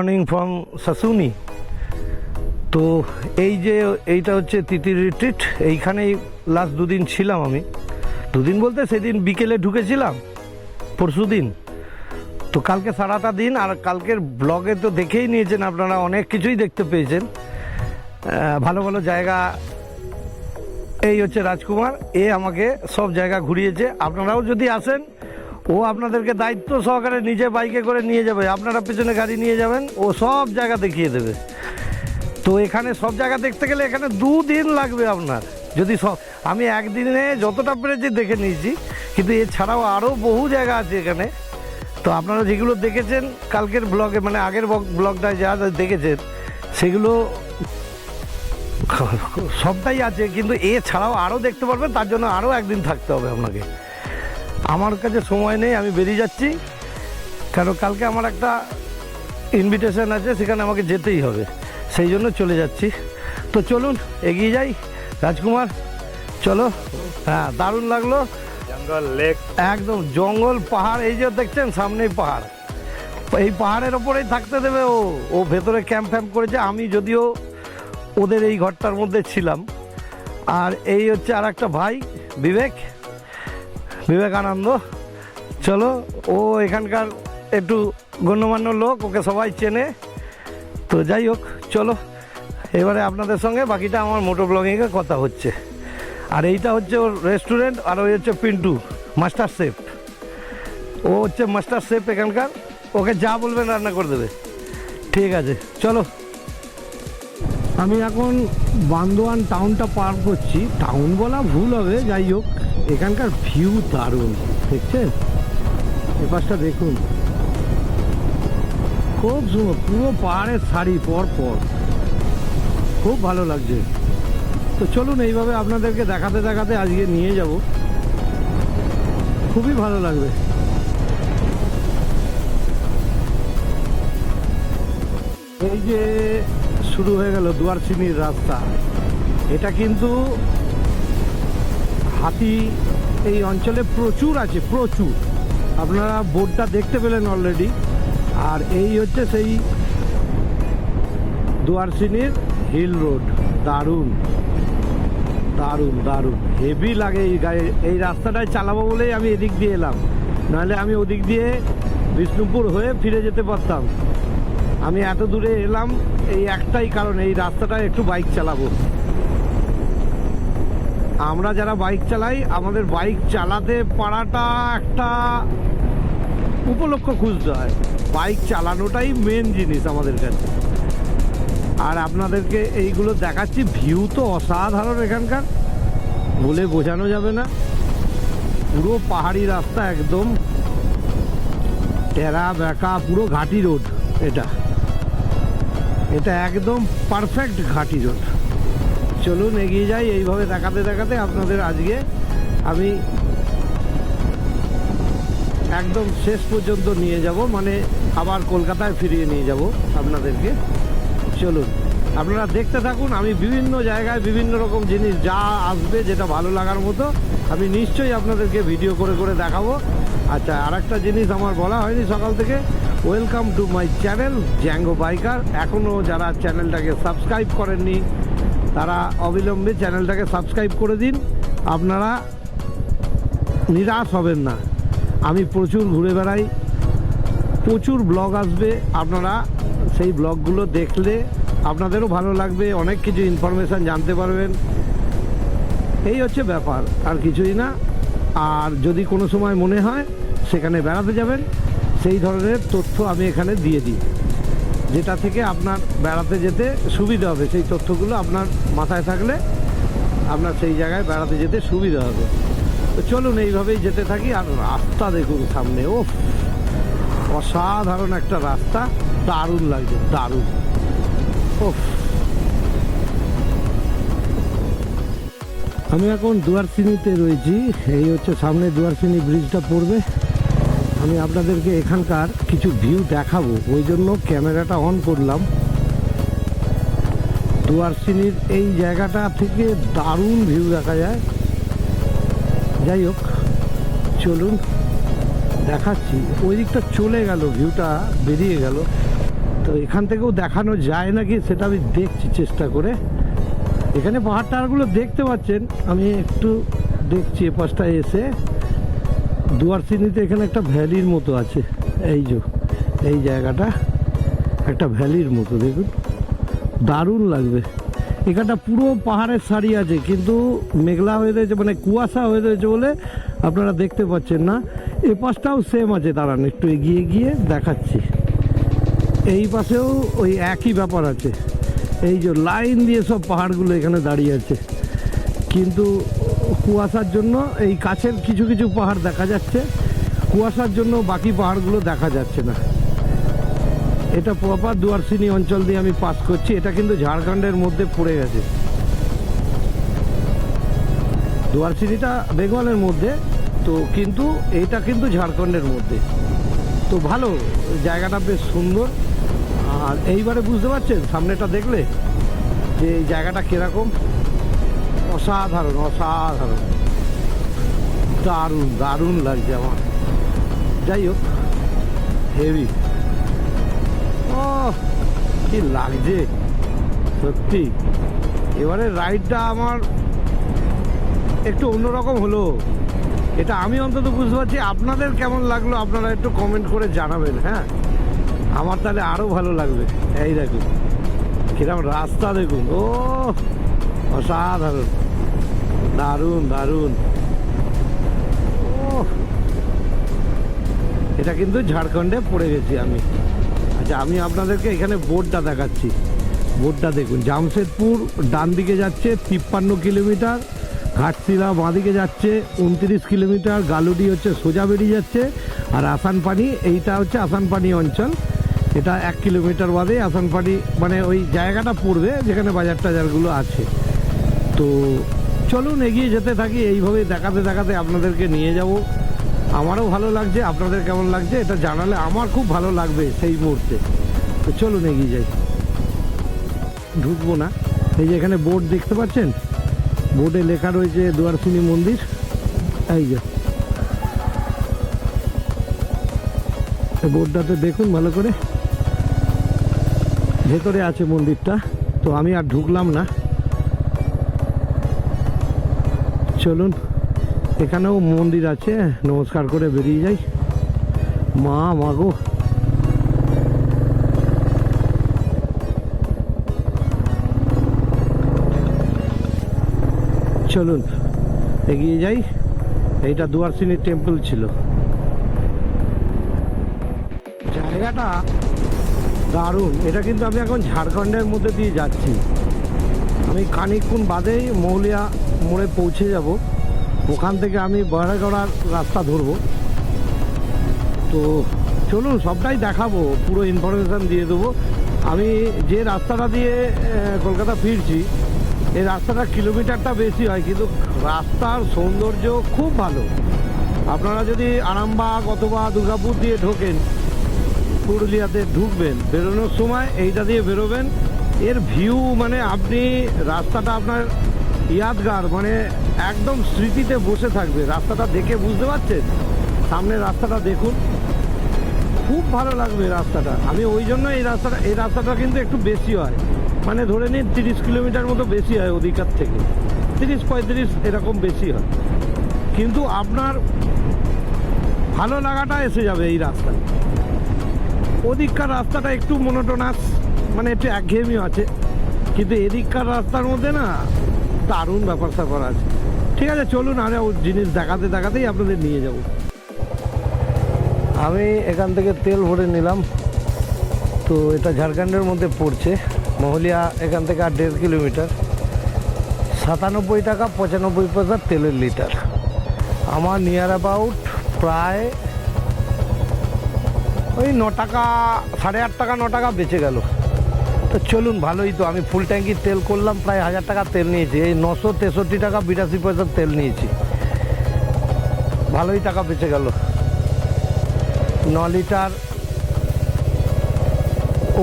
Morning from সাসুনি। তো এই যে এইটা হচ্ছে তিতির রিট্রিট, এইখানেই লাস্ট দুদিন ছিলাম আমি। দুদিন বলতে সেদিন বিকেলে ঢুকেছিলাম পরশু দিন। তো কালকে সারাটা দিন, আর কালকের ব্লগে তো দেখেই নিয়েছেন আপনারা, অনেক কিছুই দেখতে পেয়েছেন, ভালো ভালো জায়গা। এই হচ্ছে রাজকুমার, এ আমাকে সব জায়গা ঘুরিয়েছে। আপনারাও যদি আসেন, ও আপনাদেরকে দায়িত্ব সহকারে নিজে বাইকে করে নিয়ে যাবে, আপনারা পেছনে গাড়ি নিয়ে যাবেন, ও সব জায়গা দেখিয়ে দেবে। তো এখানে সব জায়গা দেখতে গেলে এখানে 2 দিন লাগবে আপনার। যদি সব, আমি একদিনে যতটা পেরেছি দেখে নিয়েছি, কিন্তু এছাড়াও আরও বহু জায়গা আছে এখানে। তো আপনারা যেগুলো দেখেছেন কালকের ব্লগে, মানে আগের ব্লগটায় যা দেখেছেন সেগুলো সবটাই আছে, কিন্তু এছাড়াও আরও দেখতে পারবেন। তার জন্য আরও একদিন থাকতে হবে আপনাকে। আমার কাছে সময় নেই, আমি বেরিয়ে যাচ্ছি, কারণ কালকে আমার একটা ইনভিটেশন আছে, সেখানে আমাকে যেতেই হবে, সেই জন্য চলে যাচ্ছি। তো চলুন এগিয়ে যাই। রাজকুমার চলো। হ্যাঁ, দারুণ লাগলো। জঙ্গল, লেক, একদম জঙ্গল, পাহাড়, এই যে দেখছেন সামনেই পাহাড়, এই পাহাড়ের ওপরেই থাকতে দেবে ও ভেতরে ক্যাম্প ফ্যাম্প করেছে। আমি যদিও ওদের এই ঘরটার মধ্যে ছিলাম। আর এই হচ্ছে আর একটা ভাই, বিবেকানন্দ। চলো, ও এখানকার একটু গণ্যমান্য লোক, ওকে সবাই চেনে। তো যাই হোক, চলো এবারে আপনাদের সঙ্গে বাকিটা আমার মোটো ব্লগিংয়ে কথা হচ্ছে। আর এইটা হচ্ছে ওর রেস্টুরেন্ট, আর ওই হচ্ছে পিন্টু, মাস্টার শেফ। ও হচ্ছে মাস্টার শেফ এখানকার, ওকে যা বলবেন রান্না করে দেবে। ঠিক আছে, চলো। আমি এখন বান্দোয়ান টাউনটা পার করছি। টাউন বলা ভুল হবে, যাই হোক এখানকার ভিউ দারুণ, দেখছেন এ পাশটা দেখুন, খুব সুন্দর, পুরো পাহাড়ের সারি পর পর, খুব ভালো লাগছে। তো চলুন এইভাবে আপনাদেরকে দেখাতে দেখাতে আজকে নিয়ে যাব, খুবই ভালো লাগবে। এই যে শুরু হয়ে গেল দুয়ারচিনির রাস্তা, এটা কিন্তু হাতি এই অঞ্চলে প্রচুর আছে, প্রচুর। আপনারা বোর্ডটা দেখতে পেলেন অলরেডি। আর এই হচ্ছে সেই দুয়ারচিনির হিল রোড। দারুণ দারুণ দারুণ, হেভি লাগে এই গাড়ি। এই রাস্তাটায় চালাবো বলেই আমি এদিক দিয়ে এলাম, নাহলে আমি ওদিক দিয়ে বিষ্ণুপুর হয়ে ফিরে যেতে পারতাম। আমি এত দূরে এলাম এই একটাই কারণ, এই রাস্তাটায় একটু বাইক চালাবো। আমরা যারা বাইক চালাই, আমাদের বাইক চালাতে পারাটা একটা উপলক্ষ খুঁজতে হয়। বাইক চালানোটাই মেন জিনিস আমাদের কাছে। আর আপনাদেরকে এইগুলো দেখাচ্ছি, ভিউ তো অসাধারণ এখানকার, বলে বোঝানো যাবে না। পুরো পাহাড়ি রাস্তা, একদম টেরা বেঁকা, পুরো ঘাটি রোড। এটা একদম পারফেক্ট ঘাটি রোড। চলুন এগিয়ে যাই, এইভাবে দেখাতে দেখাতে আপনাদের আজকে আমি একদম শেষ পর্যন্ত নিয়ে যাব, মানে আবার কলকাতায় ফিরিয়ে নিয়ে যাব আপনাদেরকে। চলুন আপনারা দেখতে থাকুন। আমি বিভিন্ন জায়গায় বিভিন্ন রকম জিনিস যা আসবে, যেটা ভালো লাগার মতো, আমি নিশ্চয়ই আপনাদেরকে ভিডিও করে করে দেখাবো। আচ্ছা, আর একটা জিনিস আমার বলা হয়নি সকাল থেকে, welcome to my channel Zango biker. এখনও যারা চ্যানেলটাকে সাবস্ক্রাইব করেননি, তারা অবিলম্বে চ্যানেলটাকে সাবস্ক্রাইব করে দিন। আপনারা নিরাশ হবেন না, আমি প্রচুর ঘুরে বেড়াই, প্রচুর ব্লগ আসবে। আপনারা সেই ব্লগগুলো দেখলে আপনাদেরও ভালো লাগবে, অনেক কিছু ইনফরমেশান জানতে পারবেন। এই হচ্ছে ব্যাপার, আর কিছুই না। আর যদি কোনো সময় মনে হয় সেখানে বেড়াতে যাবেন, সেই ধরনের তথ্য আমি এখানে দিয়ে দিই, যেটা থেকে আপনার বেড়াতে যেতে সুবিধা হবে। সেই তথ্যগুলো আপনার মাথায় থাকলে আপনার সেই জায়গায় বেড়াতে যেতে সুবিধা হবে। তো চলুন এইভাবেই যেতে থাকি। আর রাস্তা দেখুন সামনে, ও অসাধারণ একটা রাস্তা, দারুণ লাগছে, দারুণ। ও, আমি এখন দুয়ারচিনিতে রয়েছি। এই হচ্ছে সামনে দুয়ারচিনি ব্রিজটা পড়বে। আমি আপনাদেরকে এখানকার কিছু ভিউ দেখাবো, ওই জন্য ক্যামেরাটা অন করলাম। দুয়ারচিনির এই জায়গাটা থেকে দারুণ ভিউ দেখা যায়। যাই হোক, চলুন দেখাচ্ছি। ওই দিকটা চলে গেল, ভিউটা বেরিয়ে গেল। তো তো এখান থেকেও দেখানো যায় নাকি সেটা আমি দেখছি চেষ্টা করে। এখানে পাহাড় টাহাড়গুলো দেখতে পাচ্ছেন, আমি একটু দেখছি এ পাশটায় এসে। দুয়ারচিনিতে এখানে একটা ভ্যালির মতো আছে, এই যে এই জায়গাটা একটা ভ্যালির মতো, দেখুন দারুণ লাগবে। এখানটা পুরো পাহাড়ের সারি আছে, কিন্তু মেঘলা হয়ে রয়েছে, মানে কুয়াশা হয়ে রয়েছে বলে আপনারা দেখতে পাচ্ছেন না। এ পাশটাও সেম আছে, দাঁড়ান একটু এগিয়ে গিয়ে দেখাচ্ছি। এই পাশেও ওই একই ব্যাপার আছে, এই যে লাইন দিয়ে সব পাহাড়গুলো এখানে দাঁড়িয়ে আছে, কিন্তু কুয়াশার জন্য এই কাছের কিছু কিছু পাহাড় দেখা যাচ্ছে, কুয়াশার জন্য বাকি পাহাড়গুলো দেখা যাচ্ছে না। এটা প্রপার দুয়ারচিনি অঞ্চল দিয়ে আমি পাস করছি। এটা কিন্তু ঝাড়খণ্ডের মধ্যে পড়ে গেছে। দুয়ারচিনিটা বেঙ্গলের মধ্যে তো, কিন্তু এটা কিন্তু ঝাড়খণ্ডের মধ্যে। তো ভালো জায়গাটা, বেশ সুন্দর। আর এইবারে বুঝতে পারছেন সামনেটা দেখলে যে এই জায়গাটা কিরকম অসাধারণ, অসাধারণ, দারুণ দারুণ লাগছে আমার। যাই হোক, হেভি, ও কি লাগছে সত্যি। এবারে রাইডটা আমার একটু অন্যরকম হলো, এটা আমি অন্তত বুঝতে পারছি। আপনাদের কেমন লাগলো আপনারা একটু কমেন্ট করে জানাবেন। হ্যাঁ, আমার তাহলে আরও ভালো লাগবে। এই দেখুন কিরকম রাস্তা, দেখুন, ও অসাধারণ, দারুণ দারুণ। ও এটা কিন্তু ঝাড়খণ্ডে পড়ে গেছি আমি। আচ্ছা, আমি আপনাদেরকে এখানে বোর্ডটা দেখাচ্ছি। বোর্ডটা দেখুন, জামশেদপুর ডান দিকে যাচ্ছে 53 কিলোমিটার, ঘাটশিলা বাঁ দিকে যাচ্ছে 29 কিলোমিটার, গালুডি হচ্ছে সোজা বেরিয়ে যাচ্ছে, আর আসানপানি এইটা হচ্ছে আসানপানি অঞ্চল। এটা 1 কিলোমিটার বাদে আসানপানি, মানে ওই জায়গাটা পড়বে যেখানে বাজার টাজারগুলো আছে। তো চলুন এগিয়ে যেতে থাকি, এইভাবে দেখাতে দেখাতে আপনাদেরকে নিয়ে যাব। আমারও ভালো লাগছে, আপনাদের কেমন লাগছে এটা জানালে আমার খুব ভালো লাগবে সেই মুহূর্তে। তো চলুন এগিয়ে যাই। ঢুকবো না, এই যে এখানে বোর্ড দেখতে পাচ্ছেন, বোর্ডে লেখা রয়েছে দুয়ারচিনি মন্দির। এই যে বোর্ডটাতে দেখুন ভালো করে, ভেতরে আছে মন্দিরটা। তো আমি আর ঢুকলাম না, চলুন এখানেও মন্দির আছে, নমস্কার করে বেরিয়ে যাই। মা মাগো, চলুন এগিয়ে যাই। এইটা দুয়ারচিনি টেম্পল ছিল। জায়গাটা দারুণ। এটা কিন্তু আমি এখন ঝাড়খণ্ডের মধ্যে দিয়ে যাচ্ছি। আমি খানিকক্ষণ বাদেই মৌলিয়া মোড়ে পৌঁছে যাব, ওখান থেকে আমি বড়াগড়ার রাস্তা ধরবো। তো চলুন সবটাই দেখাবো, পুরো ইনফরমেশান দিয়ে দেবো। আমি যে রাস্তাটা দিয়ে কলকাতা ফিরছি, এই রাস্তাটা কিলোমিটারটা বেশি হয়, কিন্তু রাস্তার সৌন্দর্য খুব ভালো। আপনারা যদি আরামবাগ অথবা দুর্গাপুর দিয়ে ঢোকেন, পুরুলিয়াতে ঢুকবেন, বেরোনোর সময় এইটা দিয়ে বেরোবেন, এর ভিউ মানে আপনি রাস্তাটা আপনার ইয়াদগার, মানে একদম স্মৃতিতে বসে থাকবে। রাস্তাটা দেখে বুঝতে পারছেন, সামনে রাস্তাটা দেখুন, খুব ভালো লাগবে রাস্তাটা। আমি ওই জন্য এই রাস্তাটা কিন্তু একটু বেশি হয়, মানে ধরে নিন 30 কিলোমিটার মতো বেশি হয় ওদিকার থেকে, 30-35 এরকম বেশি হয়, কিন্তু আপনার ভালো লাগাটা এসে যাবে এই রাস্তায়। ওদিককার রাস্তাটা একটু মনোটোনাস, মানে একটু একঘেয়েমি আছে, কিন্তু এদিককার রাস্তার মধ্যে না দারুণ ব্যাপার স্যাপার আছে। ঠিক আছে, চলুন আরে ও জিনিস দেখাতে দেখাতেই আপনাদের নিয়ে যাব। আমি এখান থেকে তেল ভরে নিলাম। তো এটা ঝাড়খণ্ডের মধ্যে পড়ছে, মহলিয়া এখান থেকে আর 1.5 কিলোমিটার। 97 টাকা 95 পয়সা তেলের লিটার। আমার নিয়ার অ্যাবাউট প্রায় ওই 9 টাকা, 8.5 টাকা 9 টাকা বেঁচে গেল। তো চলুন, ভালোই তো। আমি ফুল ট্যাঙ্কি তেল করলাম, প্রায় 1000 টাকা তেল নিয়েছি। এই 963 টাকা 82 পয়সার তেল নিয়েছি, ভালোই টাকা বেঁচে গেল। 9 লিটার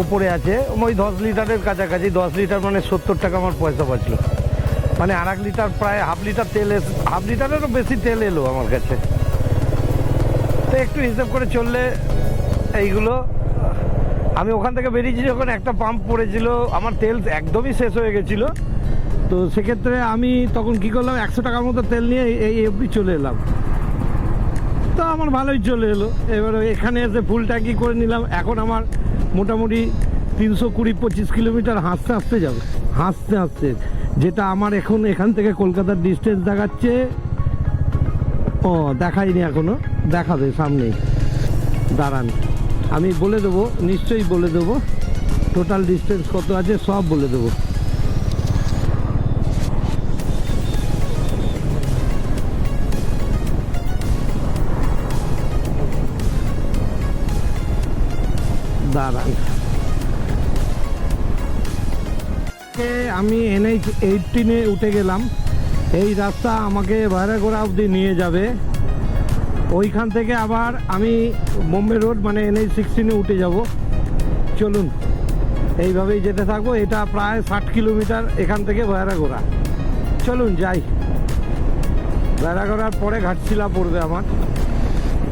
ওপরে আছে, ওই 10 লিটারের কাছাকাছি। 10 লিটার মানে 70 টাকা আমার পয়সা বাঁচলো, মানে 1 লিটার প্রায় হাফ লিটার তেল, হাফ লিটারেরও বেশি তেল এলো আমার কাছে। তো একটু হিসেব করে চললে এইগুলো আমি ওখান থেকে বেরিয়েছি যখন একটা পাম্প পড়েছিল, আমার তেল একদমই শেষ হয়ে গেছিল। তো সেক্ষেত্রে আমি তখন কি করলাম, 100 টাকার মতো তেল নিয়ে এই অবধি চলে এলাম। তো আমার ভালোই চলে এলো। এবারে এখানে এসে ফুল ট্যাঙ্কি করে নিলাম। এখন আমার মোটামুটি 320-25 কিলোমিটার হাসতে হাসতে যাবে, হাসতে হাসতে, যেটা আমার এখন এখান থেকে কলকাতার ডিস্টেন্স দেখাচ্ছে। ও দেখাইনি এখনো, দেখাবে সামনেই, দাঁড়ান আমি বলে দেবো, নিশ্চয়ই বলে দেবো টোটাল ডিস্টেন্স কত আছে, সব বলে দেবো। দাঁড়ান, আমি NH-18 উঠে গেলাম। এই রাস্তা আমাকে ভাড়াগোড়া অবধি নিয়ে যাবে। ওইখান থেকে আবার আমি বোম্বে রোড মানে NH-16 উঠে যাব। চলুন এইভাবেই যেতে থাকবো। এটা প্রায় 60 কিলোমিটার এখান থেকে ভাড়াগোড়া। চলুন যাই। ভাড়াগোড়ার পরে ঘাটশিলা পড়বে আমার,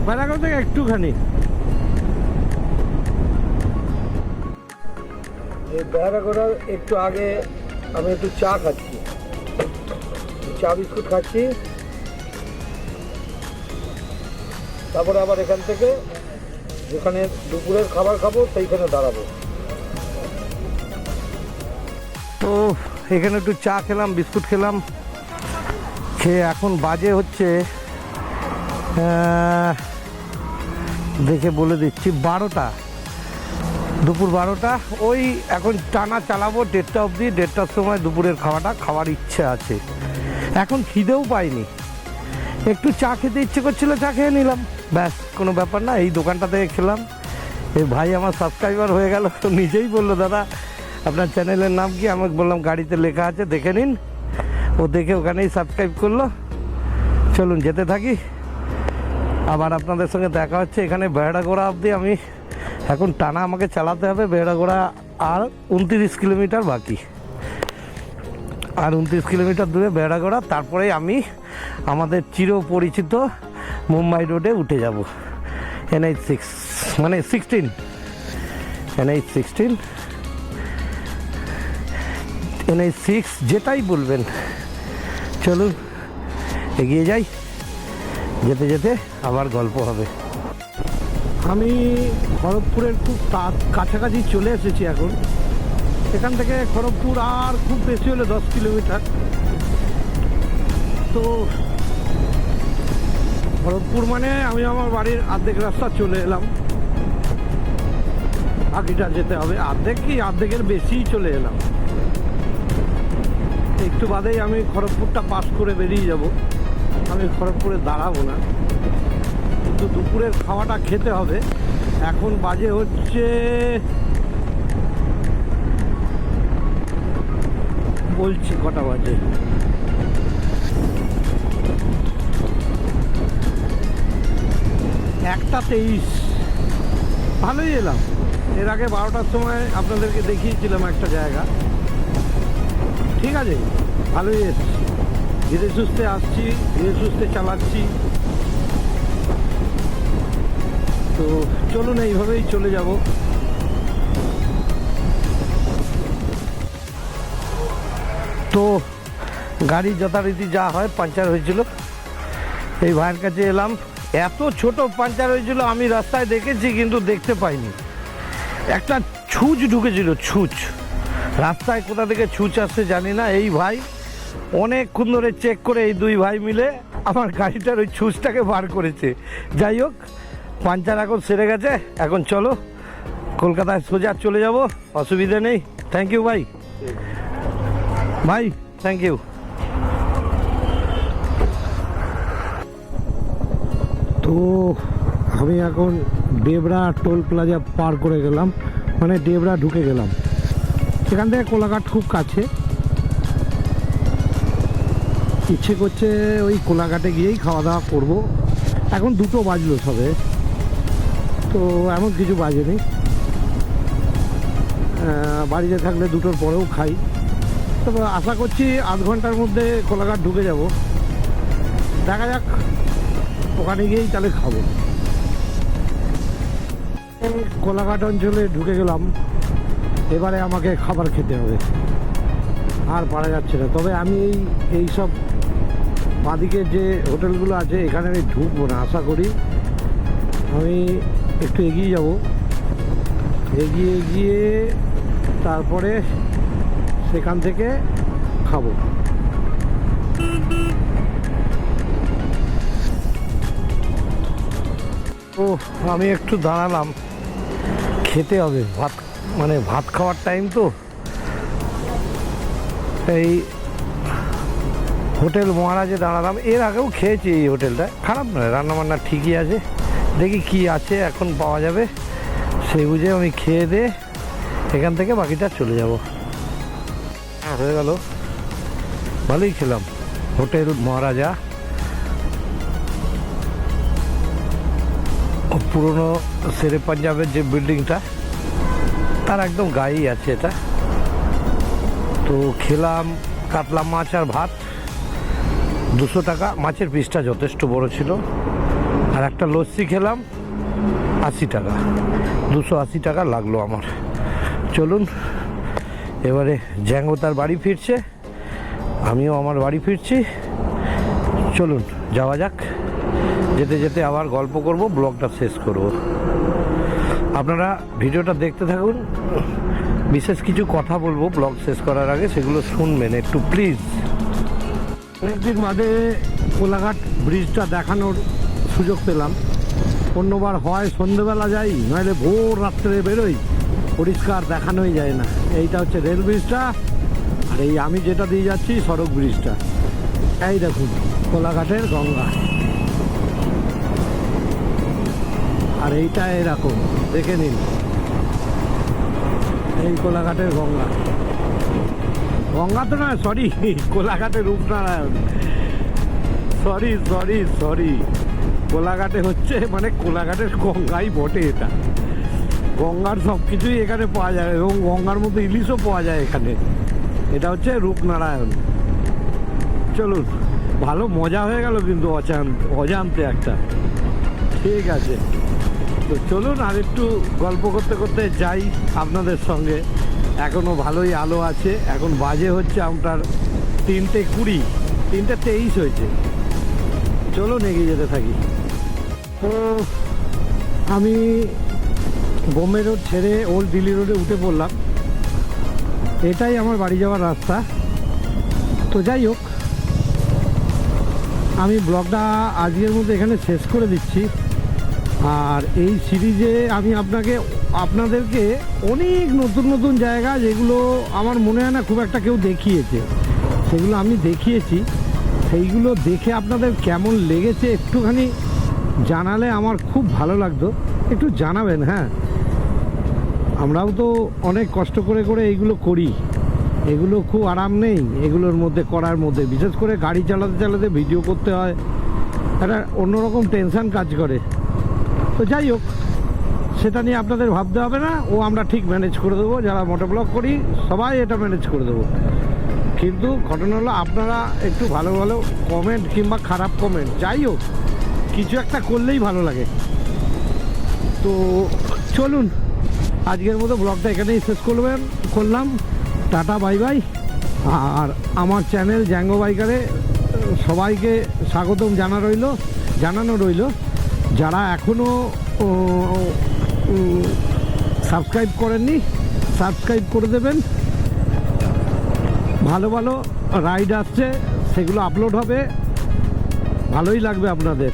ভাড়াগোড়া থেকে একটুখানি। এই ভাড়াগোড়ার একটু আগে আমি একটু চা খাচ্ছি, চা বিস্কুট খাচ্ছি। তারপরে আবার এখান থেকে যেখানে দুপুরের খাবার খাবো সেইখানে দাঁড়াবো। তো এখানে একটু চা খেলাম, বিস্কুট খেলাম, খেয়ে এখন বাজে হচ্ছে দেখে বলে দিচ্ছি 12টা, দুপুর 12টা। ওই এখন টানা চালাবো 1:30 অবধি। 1:30টার সময় দুপুরের খাওয়াটা খাওয়ার ইচ্ছে আছে। এখন খিদেও পাইনি, একটু চা খেতে ইচ্ছে করছিল, চা খেয়ে নিলাম, ব্যাস, কোনো ব্যাপার না। এই দোকানটা থেকে খেলাম। এই ভাই আমার সাবস্ক্রাইবার হয়ে গেল, নিজেই বললো দাদা আপনার চ্যানেলের নাম কি, আমাকে বললাম গাড়িতে লেখা আছে দেখে নিন। ও দেখে ওখানেই সাবস্ক্রাইব করলো। চলুন যেতে থাকি, আবার আপনাদের সঙ্গে দেখা হচ্ছে। এখানে বেড়াগোড়া অবধি আমি এখন টানা আমাকে চালাতে হবে। বেড়াগোড়া আর 29 কিলোমিটার বাকি, আর 29 কিলোমিটার দূরে বেড়াগোড়া। তারপরে আমি আমাদের চিরপরিচিত মুম্বাই রোডে উঠে যাব। NH-6 মানে 16, NH-16, NH-6 যেটাই বলবেন। চলুন এগিয়ে যাই, যেতে যেতে আবার গল্প হবে। আমি খড়গপুরের খুব কাছাকাছি চলে এসেছি এখন। এখান থেকে খড়গপুর আর খুব বেশি হলে 10 কিলোমিটার। তো খড়গপুর মানে আমি আমার বাড়ির অর্ধেক রাস্তা চলে এলাম। বাকিটা যেতে হবে, অর্ধেক কি অর্ধেকের বেশিই চলে এলাম। একটু বাদেই আমি খড়গপুরটা পাস করে বেরিয়ে যাব। আমি খড়গপুরে দাঁড়াবো না, কিন্তু দুপুরের খাওয়াটা খেতে হবে। এখন বাজে হচ্ছে বলছি কটা বাজে, 1:23। ভালোই এলাম। এর আগে 12টার সময় আপনাদেরকে দেখিয়েছিলাম একটা জায়গা। ঠিক আছে, ভালোই এসছি, ধীরে সুস্থে আসছি, ধীরে সুস্থে চালাচ্ছি। তো চলুন এইভাবেই চলে যাব। তো গাড়ি যথারীতি যা হয় পাঞ্চার হয়েছিল, এই ভাইয়ের কাছে এলাম। এত ছোট পাঞ্চার হয়েছিল আমি রাস্তায় দেখেছি, কিন্তু দেখতে পাইনি। একটা ছুঁচ ঢুকেছিল, ছুঁচ। রাস্তায় কোথা থেকে ছুঁচ আসছে জানি না। এই ভাই অনেকক্ষণ ধরে চেক করে এই দুই ভাই মিলে আমার গাড়িটার ওই ছুঁচটাকে বার করেছে। যাই হোক, পাঞ্চার এখন সেরে গেছে। এখন চলো কলকাতায় সোজা চলে যাব, অসুবিধা নেই। থ্যাংক ইউ ভাই, ভাই থ্যাংক ইউ। তো আমি এখন ডেবরা টোল প্লাজা পার করে গেলাম, মানে ডেবরা ঢুকে গেলাম। এখান থেকে কোলাঘাট খুব কাছে। ইচ্ছে করছে ওই কোলাঘাটে গিয়েই খাওয়া দাওয়া করবো। এখন 2টো বাজলো সবে, তো এমন কিছু বাজেনি। বাড়িতে থাকলে 2টোর পরেও খাই। তবে আশা করছি আধ ঘন্টার মধ্যে কোলাঘাট ঢুকে যাব। দেখা যাক, ওখানে গিয়েই তাহলে খাবো। কোলাঘাট অঞ্চলে ঢুকে গেলাম। এবারে আমাকে খাবার খেতে হবে, আর পারা যাচ্ছে না। তবে আমি এই সব বাঁদিকে যে হোটেলগুলো আছে এখানে আমি ঢুকবো না, আশা করি। আমি একটু এগিয়ে যাব, এগিয়ে গিয়ে তারপরে সেখান থেকে খাবো। ও আমি একটু দাঁড়ালাম, খেতে হবে ভাত, মানে ভাত খাওয়ার টাইম তো। এই হোটেল মহারাজে দাঁড়ালাম। এর আগেও খেয়েছি এই হোটেলটা, খারাপ নয়, রান্নাবান্না ঠিকই আছে। দেখি কি আছে এখন পাওয়া যাবে, সেই বুঝে আমি খেয়ে দিয়ে এখান থেকে বাকিটা চলে যাব। হয়ে গেল, ভালোই খেলাম। হোটেল মহারাজা, পুরনো শেরে পাঞ্জাবের যে বিল্ডিংটা তার একদম গায়েই আছে এটা। তো খেলাম কাতলা মাছ আর ভাত, 200 টাকা। মাছের পিসটা যথেষ্ট বড় ছিল। আর একটা লস্যি খেলাম, 80 টাকা। 280 টাকা লাগলো আমার। চলুন, এবারে জ্যাঙ্গো তার বাড়ি ফিরছে, আমিও আমার বাড়ি ফিরছি। চলুন যাওয়া যাক। যেতে যেতে আবার গল্প করব, ব্লগটা শেষ করব। আপনারা ভিডিওটা দেখতে থাকুন। বিশেষ কিছু কথা বলবো ব্লগ শেষ করার আগে, সেগুলো শুনবেন একটু প্লিজ। অনেকদিন বাদে কোলাঘাট ব্রিজটা দেখানোর সুযোগ পেলাম। অন্যবার হয় সন্ধেবেলা যাই, নইলে ভোর রাত্রে বেরোই, পরিষ্কার দেখানোই যায় না। এইটা হচ্ছে রেল ব্রিজটা, আর এই আমি যেটা দিয়ে যাচ্ছি সড়ক ব্রিজটা। এই দেখুন কোলাঘাটের গঙ্গা, আর এইটা এরকম দেখে নিন। এই কোলাঘাটের গঙ্গা, গঙ্গা তো নয়, সরি, কোলাঘাটের রূপনারায়ণ। সরি, কোলাঘাটে হচ্ছে মানে কোলাঘাটের গঙ্গাই বটে এটা। গঙ্গার সব কিছুই এখানে পাওয়া যায়, এবং গঙ্গার মধ্যে ইলিশও পাওয়া যায় এখানে। এটা হচ্ছে রূপনারায়ণ। চলুন, ভালো মজা হয়ে গেল কিন্তু অজান্তে একটা। ঠিক আছে, তো চলুন আর একটু গল্প করতে করতে যাই আপনাদের সঙ্গে। এখনও ভালোই আলো আছে। এখন বাজে হচ্ছে আপনার 3:20, 3:23 হয়েছে। চলুন এগিয়ে যেতে থাকি। তো আমি বোম্বে রোড ছেড়ে ওল্ড দিল্লি রোডে উঠে পড়লাম। এটাই আমার বাড়ি যাওয়ার রাস্তা। তো যাই হোক, আমি ব্লগটা আজকের মধ্যে এখানে শেষ করে দিচ্ছি। আর এই সিরিজে আমি আপনাদেরকে অনেক নতুন নতুন জায়গা, যেগুলো আমার মনে হয় না খুব একটা কেউ দেখিয়েছে, সেগুলো আমি দেখিয়েছি। সেইগুলো দেখে আপনাদের কেমন লেগেছে একটুখানি জানালে আমার খুব ভালো লাগতো। একটু জানাবেন। হ্যাঁ, আমরাও তো অনেক কষ্ট করে করে এইগুলো করি, এগুলো খুব আরাম নেই এগুলোর মধ্যে করার মধ্যে। বিশেষ করে গাড়ি চালাতে চালাতে ভিডিও করতে হয়, একটা অন্যরকম টেনশান কাজ করে। তো যাই হোক, সেটা নিয়ে আপনাদের ভাবতে হবে না, ও আমরা ঠিক ম্যানেজ করে দেবো। যারা মোটোব্লগ করি সবাই এটা ম্যানেজ করে দেবো। কিন্তু ঘটনা হলো, আপনারা একটু ভালো ভালো কমেন্ট কিংবা খারাপ কমেন্ট, যাই হোক কিছু একটা করলেই ভালো লাগে। তো চলুন, আজকের মতো ব্লগটা এখানেই শেষ করলাম। Tata, bye bye. আর আমার চ্যানেল জ্যাঙ্গো বাইকারে সবাইকে স্বাগতম জানানো রইল। যারা এখনও সাবস্ক্রাইব করেননি, সাবস্ক্রাইব করে দেবেন। ভালো ভালো রাইড আসছে, সেগুলো আপলোড হবে, ভালোই লাগবে আপনাদের।